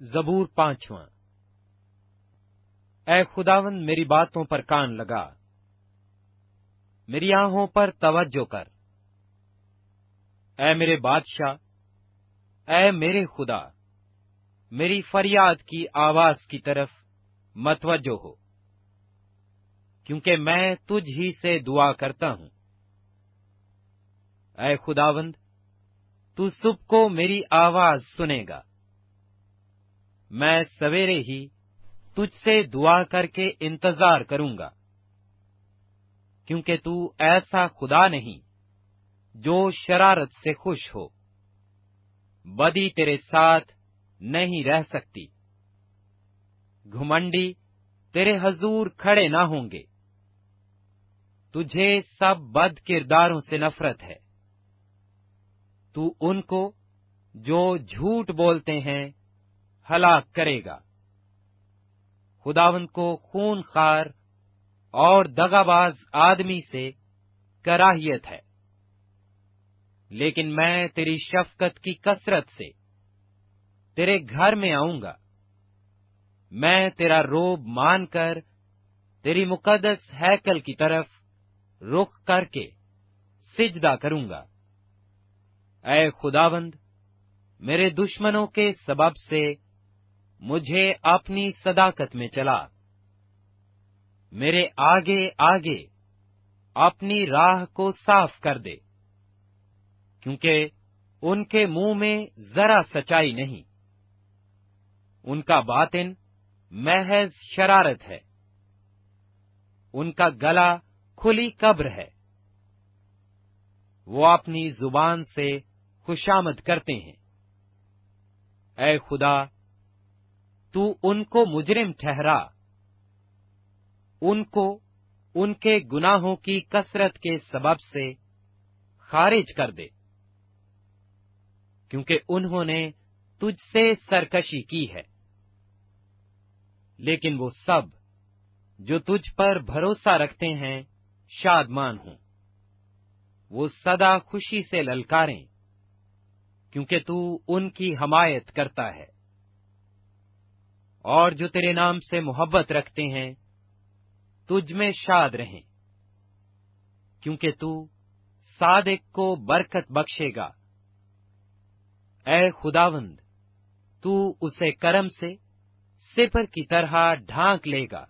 زبور 5۔ اے خداوند میری باتوں پر کان لگا، میری آنکھوں پر توجہ کر۔ اے میرے بادشاہ، اے میرے خدا، میری فریاد کی آواز کی طرف متوجہ ہو، کیونکہ میں تجھ ہی سے دعا کرتا ہوں۔ اے خداوند، تو صبح کو میری آواز سنے گا۔ میں سویرے ہی تجھ سے دعا کر کے انتظار کروں گا، کیونکہ تو ایسا خدا نہیں جو شرارت سے خوش ہو، بدی تیرے ساتھ نہیں رہ سکتی، گھمنڈی تیرے حضور کھڑے نہ ہوں گے۔ تجھے سب بد کرداروں سے نفرت ہے، تو ان کو جو جھوٹ بولتے ہیں ہلاک کرے گا۔ خداوند کو خون خوار اور دغاباز آدمی سے کراہیت ہے، لیکن میں تیری شفقت کی کثرت سے تیرے گھر میں آؤں گا۔ میں تیرا روب مان کر تیری مقدس ہیکل کی طرف رخ کر کے سجدہ کروں گا۔ اے خداوند، میرے دشمنوں کے سبب سے مجھے اپنی صداقت میں چلا، میرے آگے آگے اپنی راہ کو صاف کر دے، کیونکہ ان کے منہ میں ذرا سچائی نہیں، ان کا باطن محض شرارت ہے، ان کا گلا کھلی قبر ہے، وہ اپنی زبان سے خوشامد کرتے ہیں۔ اے خدا، تو ان کو مجرم ٹھہرا، ان کو ان کے گناہوں کی کثرت کے سبب سے خارج کر دے، کیونکہ انہوں نے تجھ سے سرکشی کی ہے۔ لیکن وہ سب جو تجھ پر بھروسہ رکھتے ہیں شادمان ہوں، وہ سدا خوشی سے للکاریں، کیونکہ تو ان کی حمایت کرتا ہے۔ اور جو تیرے نام سے محبت رکھتے ہیں تجھ میں شاد رہیں، کیونکہ تو صادق کو برکت بخشے گا۔ اے خداوند، تو اسے کرم سے سپر کی طرح ڈھانک لے گا۔